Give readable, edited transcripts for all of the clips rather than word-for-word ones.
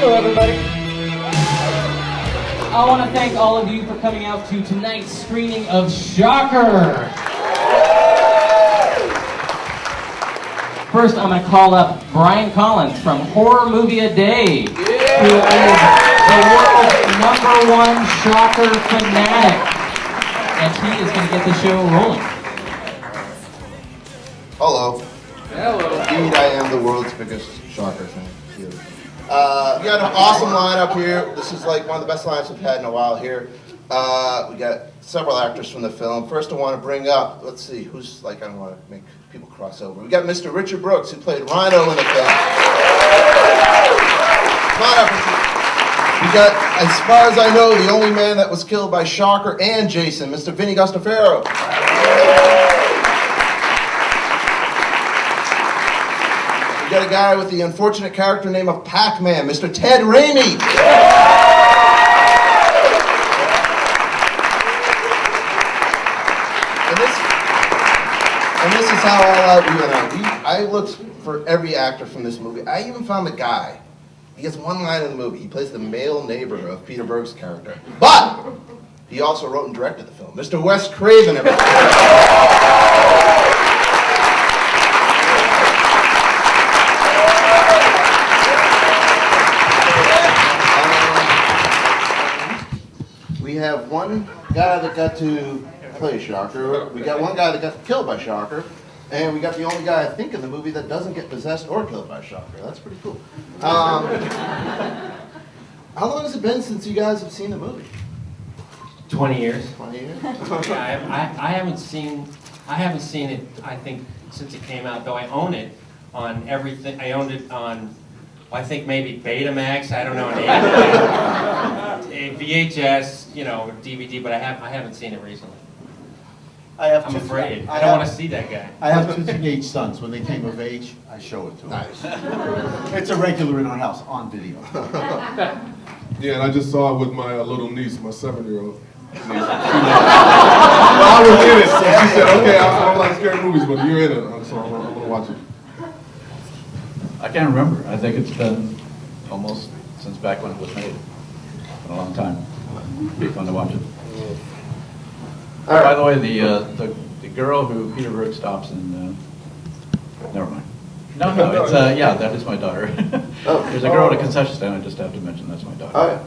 Hello, everybody. I want to thank all of you for coming out to tonight's screening of Shocker. First, I'm going to call up Brian Collins from Horror Movie A Day, who is the world's #1 Shocker fanatic, and he is going to get the show rolling. Hello. Hello. Indeed, I am the world's biggest Shocker fan. We got an awesome lineup here. This is like one of the best lineups we've had in a while here. We got several actors from the film. First, I want to bring up, let's see, who's like, I don't want to make people cross over. We got Mr. Richard Brooks, who played Rhino in the film. Come on up, Richard. We got, as far as I know, the only man that was killed by Shocker and Jason, Mr. Vinny Gustafaro. We got a guy with the unfortunate character name of Pac-Man, Mr. Ted Raimi. And this is how all out we went out. I looked for every actor from this movie. I even found the guy. He has one line in the movie. He plays the male neighbor of Peter Berg's character. But he also wrote and directed the film. Mr. Wes Craven, everybody. We have one guy that got to play Shocker. We got one guy that got killed by Shocker. And we got the only guy, I think, in the movie that doesn't get possessed or killed by Shocker. That's pretty cool. How long has it been since you guys have seen the movie? 20 years. 20 years? I haven't seen it, I think, since it came out, though I own it on everything. I owned it on, I think maybe Betamax, I don't know, VHS, you know, DVD, but I haven't seen it recently. I'm afraid. I don't want to see that guy. I have 2 teenage sons. When they came of age, I show it to them. Nice. It's a regular in our house, on video. Yeah, and I just saw it with my little niece, my 7-year-old niece. Well, I was in it, so she said, okay, I don't like scary movies, but you're in it, so I'm going to watch it. I can't remember. I think it's been almost since back when it was made. It's been a long time. It'd be fun to watch it. By the way, the girl who Peter Berg stops in, never mind. No, it's yeah, that is my daughter. There's a girl at a concession stand. I just have to mention that's my daughter. Oh, yeah.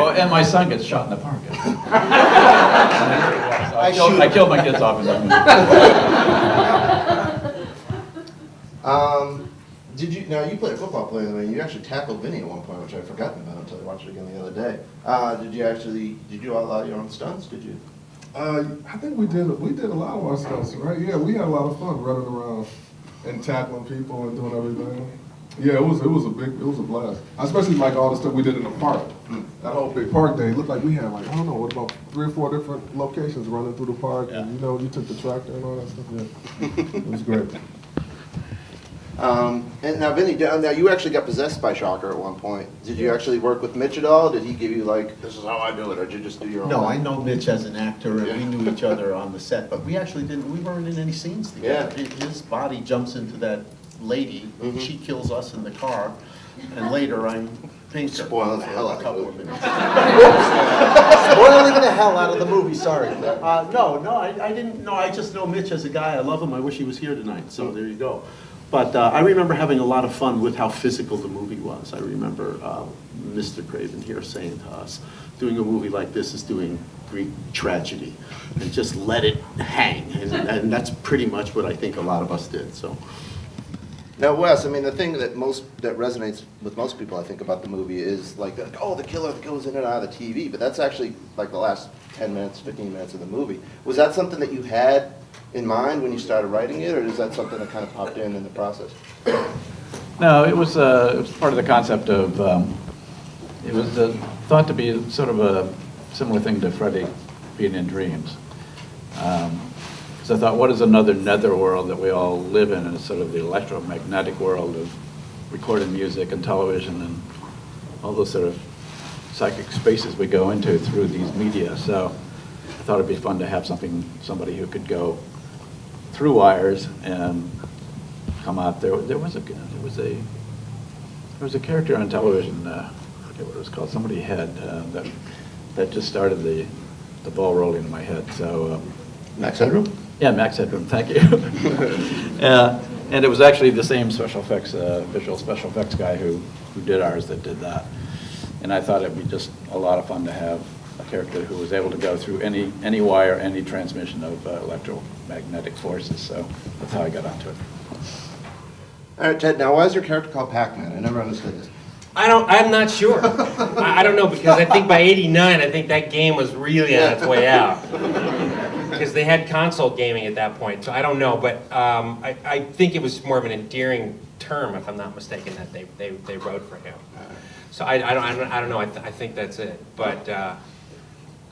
Oh, and my son gets shot in the park. I killed my kids off in that movie. Did you? Now you played football player. I mean, you actually tackled Vinny at one point, which I'd forgotten about until I watched it again the other day. Did you do a lot of your own stunts? Did you? I think we did a lot of our stunts, right? Yeah, we had a lot of fun running around and tackling people and doing everything. Yeah, it was a blast. Especially like all the stuff we did in the park. That whole big park day, it looked like we had like, I don't know, what about 3 or 4 different locations running through the park, and you know, you took the tractor and all that stuff. Yeah, it was great. And now, Vinny, now you actually got possessed by Shocker at one point. Did you actually work with Mitch at all? Did he give you like, this is how I do it, or did you just do your own? No, I know Mitch as an actor, and we knew each other on the set, but we actually we weren't in any scenes together. Yeah. His body jumps into that lady, she kills us in the car, and later I'm Pinker. Spoiling the hell out of the movie. Spoiling the hell out of the movie, sorry. No, I didn't, no, I just know Mitch as a guy. I love him. I wish he was here tonight, so there you go. But I remember having a lot of fun with how physical the movie was. I remember Mr. Craven here saying to us, doing a movie like this is doing Greek tragedy, and just let it hang. And that's pretty much what I think a lot of us did. So. Now, Wes, I mean, the thing that resonates with most people, I think, about the movie is like, oh, the killer that goes in and out of the TV, but that's actually like the last 10 minutes, 15 minutes of the movie. Was that something that you had in mind when you started writing it, or is that something that kind of popped in the process? No, it was part of the concept of, it was thought to be sort of a similar thing to Freddy being in dreams. Because I thought, what is another netherworld that we all live in? And it's sort of the electromagnetic world of recorded music and television and all those sort of psychic spaces we go into through these media. So I thought it'd be fun to have somebody who could go through wires and come out. There was a character on television. forget what it was called. Somebody had that just started the ball rolling in my head. So Max Headroom? yeah, Max Headroom. Thank you. And it was actually the same special effects, visual special effects guy who did ours that did that. And I thought it'd be just a lot of fun to have a character who was able to go through any wire, any transmission of electromagnetic forces. So that's how I got onto it. All right, Ted, now why is your character called Pac-Man? I never understood this. I'm not sure. I don't know, because I think by '89, I think that game was really on its way out. Because they had console gaming at that point, so I don't know, but I think it was more of an endearing term, if I'm not mistaken, that they wrote for him. So I don't know. I think that's it. But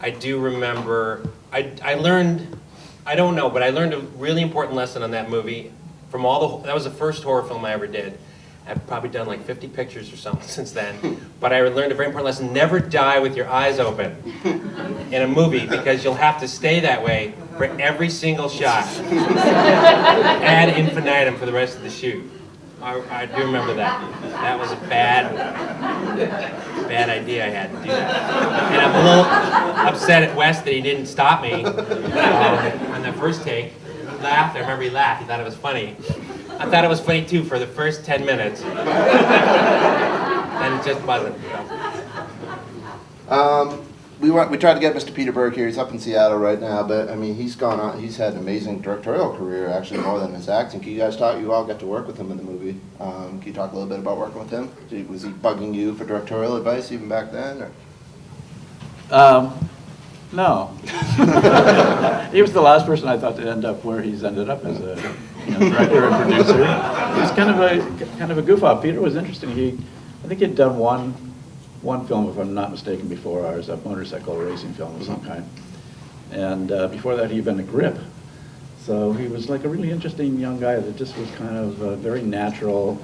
I do remember I learned, I don't know, but I learned a really important lesson on that movie from that was the first horror film I ever did. I've probably done like 50 pictures or something since then. But I learned a very important lesson: never die with your eyes open in a movie, because you'll have to stay that way for every single shot ad infinitum for the rest of the shoot. I do remember that. That was a bad idea I had to do that. And I'm a little upset at Wes that he didn't stop me on the first take. He laughed. I remember he laughed. He thought it was funny. I thought it was funny too for the first 10 minutes. And it just wasn't. We tried to get Mr. Peter Berg here. He's up in Seattle right now, but I mean, he's gone on. He's had an amazing directorial career, actually, more than his acting. Can you guys talk? You all got to work with him in the movie. Can you talk a little bit about working with him? Was he bugging you for directorial advice even back then? Or? No. He was the last person I thought to end up where he's ended up as a director and producer. He's kind of a goof off. Peter was interesting. I think he'd done one film, if I'm not mistaken, before ours, a motorcycle racing film of some kind. And before that, he'd been a grip. So he was like a really interesting young guy that just was kind of very natural,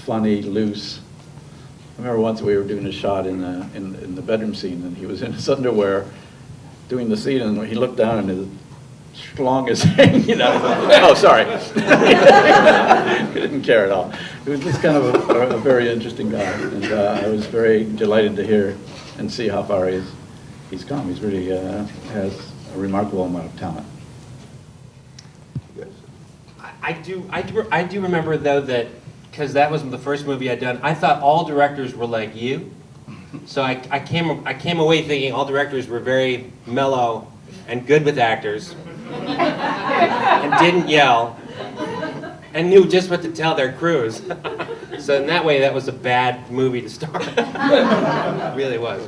funny, loose. I remember once we were doing a shot in the bedroom scene, and he was in his underwear doing the scene, and he looked down and his schlong is hanging out. Oh, sorry. He didn't care at all. He was just kind of a very interesting guy, and I was very delighted to hear and see how far he's come. He's really has a remarkable amount of talent. I do remember though that, because that was the first movie I'd done, I thought all directors were like you. So I came away thinking all directors were very mellow and good with actors and didn't yell and knew just what to tell their crews. So in that way, that was a bad movie to start. It really was.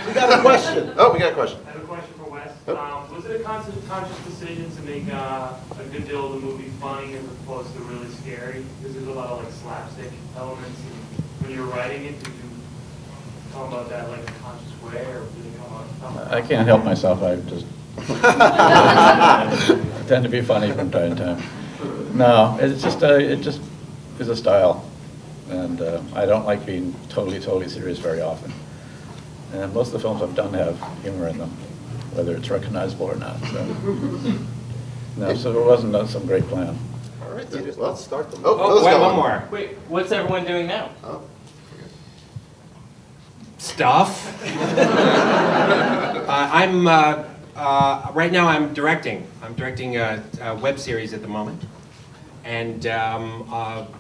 We got a question. Oh, we got a question. I have a question for Wes. Was it a conscious decision to make a good deal of the movie funny as opposed to really scary? Because there's a lot of like slapstick elements. And when you were writing it, did you talk about that like a conscious way, or did it come out? I can't help myself. I just tend to be funny from time to time. No, it just is a style, and I don't like being totally serious very often. And most of the films I've done have humor in them, whether it's recognizable or not. So, no, so it wasn't some great plan. All right, Let's well, start them. Phil's wait, got one more. Wait, what's everyone doing now? Oh. Stuff. Right now I'm directing. I'm directing a web series at the moment, and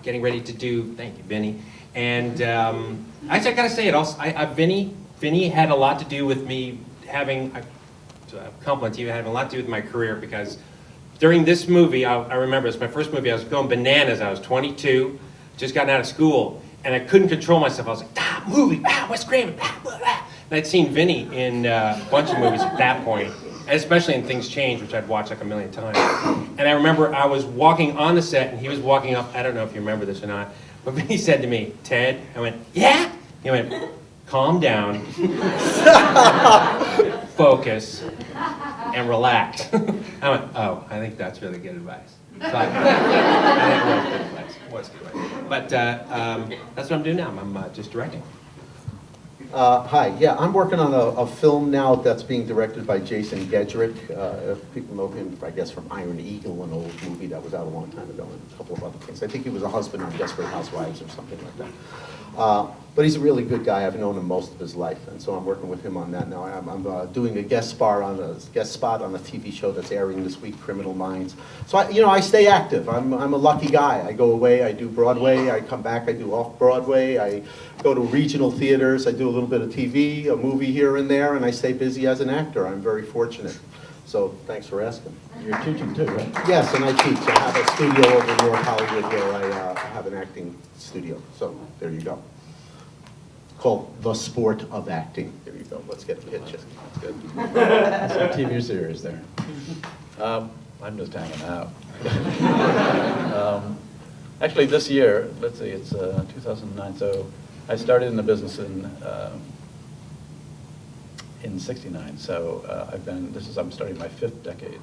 getting ready to do. Thank you, Vinny. And actually, I gotta say it also. Vinny had a lot to do with me having. Compliment to you, having a lot to do with my career, because during this movie, I remember it was my first movie. I was going bananas. I was 22, just gotten out of school, and I couldn't control myself. I was like, movie, Wes Craven, blah, blah. And I'd seen Vinny in a bunch of movies at that point, especially in Things Change, which I'd watched like a million times. And I remember I was walking on the set, and he was walking up. I don't know if you remember this or not, but Vinny said to me, "Ted," I went, "Yeah?" He went, "Calm down, focus, and relax." I went, "Oh, I think that's really good advice." So I think it was good advice. It was good advice. But that's what I'm doing now. I'm just directing. Hi, yeah, I'm working on a film now that's being directed by Jason Gedrick. People know him, I guess, from Iron Eagle, an old movie that was out a long time ago, and a couple of other things. I think he was a husband on Desperate Housewives or something like that. But he's a really good guy. I've known him most of his life, and so I'm working with him on that now. I'm doing a guest spot on a TV show that's airing this week, Criminal Minds. So I stay active. I'm a lucky guy. I go away, I do Broadway, I come back, I do off Broadway, I go to regional theaters, I do a little bit of TV, a movie here and there, and I stay busy as an actor. I'm very fortunate. So thanks for asking. You're teaching too, right? Yes, and I teach. I have a studio over in North Hollywood where I have an acting studio. So there you go. Called The Sport of Acting. There you go. Let's get a picture. That's good. That's a TV series there. I'm just hanging out. Actually, this year, let's see, it's 2009. So I started in the business in '69. So I'm starting my 5th decade.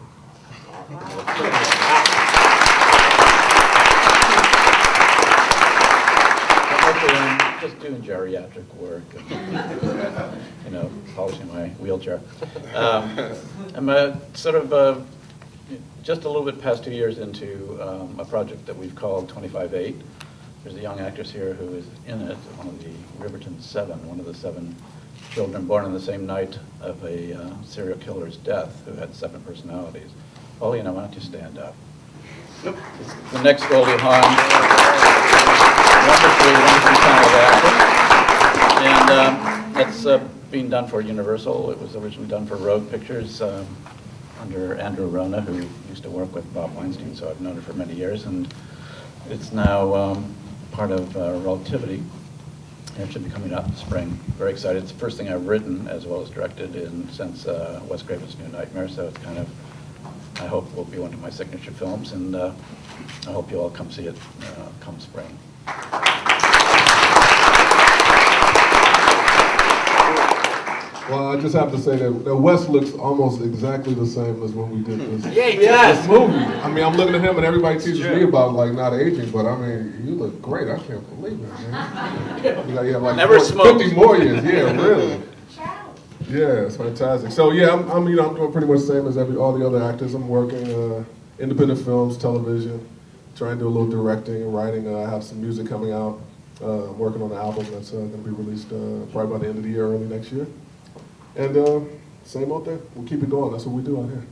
I'm just doing geriatric work, and, polishing my wheelchair. I'm just a little bit past 2 years into a project that we've called 25-8. There's a young actress here who is in it, one of the Riverton 7, one of the 7 children born on the same night of a serial killer's death who had 7 personalities. Paulina, why don't you stand up? Yep. The next Goldie Hawn. Wonderfully talented actor. And it's being done for Universal. It was originally done for Rogue Pictures under Andrew Rona, who used to work with Bob Weinstein, so I've known her for many years. And it's now part of Relativity. And it should be coming out in the spring. Very excited. It's the first thing I've written as well as directed since Wes Craven's New Nightmare, so it's kind of, I hope, will be one of my signature films, and I hope you all come see it come spring. Well, I just have to say that Wes looks almost exactly the same as when we did this. Yeah, he does. This movie. I mean, I'm looking at him and everybody teaches me about not aging, but I mean, you look great. I can't believe it, man. You have Never 50 more years. Yeah, really. Yeah, it's fantastic. So yeah, I'm doing pretty much the same as all the other actors. I'm working independent films, television, trying to do a little directing and writing. I have some music coming out. I'm working on an album that's going to be released probably by the end of the year, early next year. And same old thing. We'll keep it going. That's what we do out here.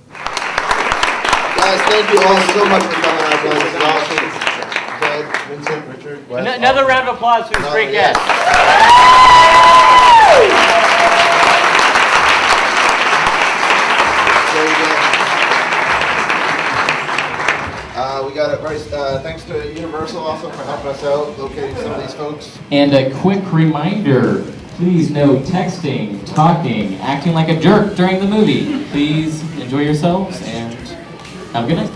Guys, thank you all so much for coming out. Guys, it's awesome. Ted, Vincent, Richard, Wes. Another round of applause for this great guest. We got it very, thanks to Universal also for helping us out, locating some of these folks. And a quick reminder, please no texting, talking, acting like a jerk during the movie. Please enjoy yourselves and have a good night.